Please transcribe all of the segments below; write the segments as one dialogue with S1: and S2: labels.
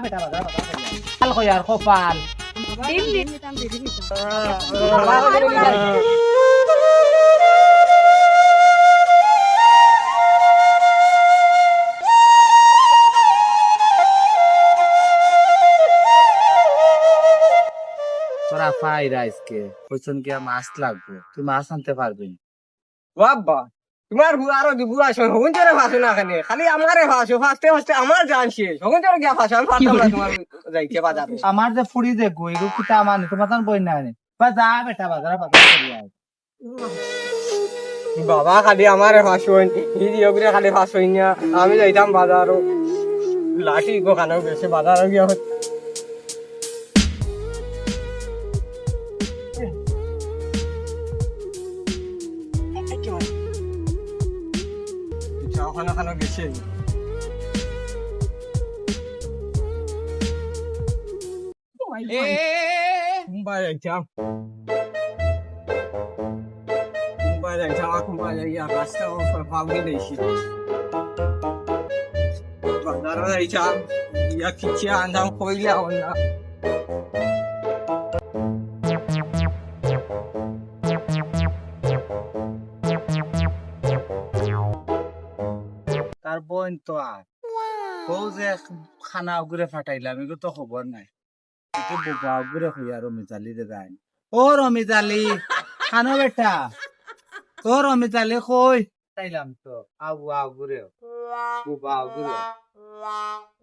S1: বেটা বাজার কথা ফাল কই আর কপাল
S2: ডিম নিতাম দিদি নিতাম
S1: তোরা পাই রাইসকে কইছন কি মাছ লাগবে তুই মাছ আনতে পারবি
S3: বাবা তোমার আরো বুড়া সময় হগুন চরে ফাঁসো না খালি খালি আমারে ফাঁসো ফাঁসতে ফাঁসতে আমার জান শেষ হগুন চরে গিয়া ফাঁসো আমি ফাঁসতাম না তোমার যাইতে বাজারে
S1: আমার যে ফুড়ি যে গই রু কিতা মানে তোমার তান বই না নে বা যা বেটা বাজার করি আয়
S3: বাবা খালি আমারে ফাঁসো দিদি ওগুলো খালি ফাঁসো না আমি যাইতাম বাজারও লাঠি গো কানো গেছে বাজারও গিয়া খানা খানা গেছে মুম্বাই যাইতাম রাস্তা ভাবি দিয়েছি বাজারে যাইতাম ইয়া কিছু আনতাম কইলে না
S1: তার বোন তো আর ও যে খানা উগরে ফাটাইলাম এগুলো তো খবর নাই এতে বোকা উগরে হই আর রমিজালি রে যাই ও রমিজালি খানো বেটা ও রমিজালি কই তাইলাম তো আউ আউ ঘুরে বোবা উগরে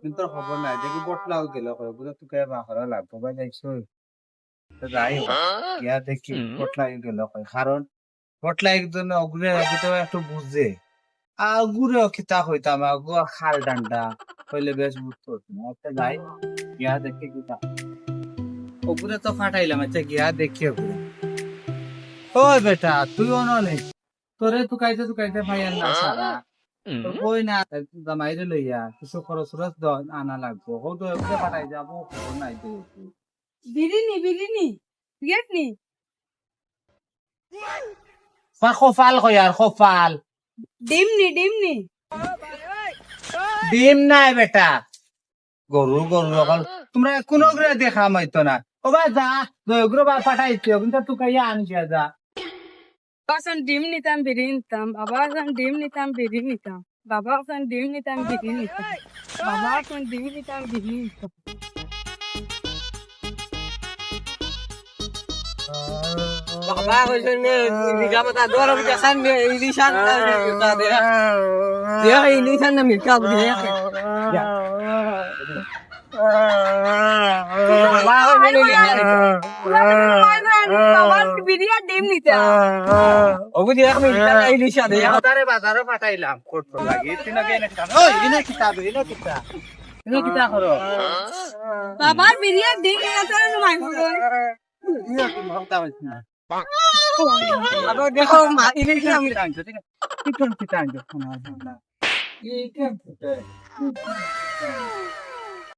S1: কিন্তু খবর নাই দেখি বটলাও গেল কই উগরে তুকে বাখরা লাগবো ভাই যাইছো তো যাই গিয়া দেখি বটলাই গেল কই কারণ বটলাই একজন উগরে তো একটু বুঝে আগুরে কিতা হইতাম আগু খাল ডান্ডা হইলে বেশ বুঝতো না একটা যাই গিয়া দেখে কিতা ওগুলো তো ফাটাইলাম আচ্ছা গিয়া দেখি ওগুলো ও বেটা তুই অনলে তোরে তুকাইতে ভাইয়ার না সারা তো কই না জামাইরে লইয়া কিছু খরচ আনা লাগবো ও তো ওগুলো ফাটাই যাবো খবর নাই তো
S2: বিরিনি গেট নি
S1: খোফাল কই আর খোফাল
S2: ডিম নি
S1: ডিম নাই বেটা গরু অকল তোমরা কোনো দেখা মাইতো না ও ভাই যা ওগুলো বা পাঠাইছো কিন্তু তুকাইয়া আনছিয়া যা
S2: বাসান ডিম নিতাম বিরিনি নিতাম বাবা আসান ডিম নিতাম বিরিনি নিতাম বাবা আসান ডিম নিতাম বিরিনি নিতাম বাবা আসান ডিম নিতাম বিরিনি নিতাম
S3: বাবা কইছেন নিগা মতা দোর বিকাশান ইলিশান তা দেয়া ইলিশান না মিকা বুঝে বাবা
S2: বাবা বিরিয়া ডিম নিতাম
S3: ওগু দিয়া আমি ইলিশান দেয়া
S1: বাজারে পাঠাইলাম কোট লাগি তিন আগে না কিতা ওই ইনা কিতা করো
S2: বাবা বিরিয়া ডিম নিতাম মাই
S1: ইয়া কি মহতা হইছ না
S3: আবার দেখো মা ইলিশান আমি
S1: আনছো ঠিক আছে কি কোন কিতা আনছো না এই কেন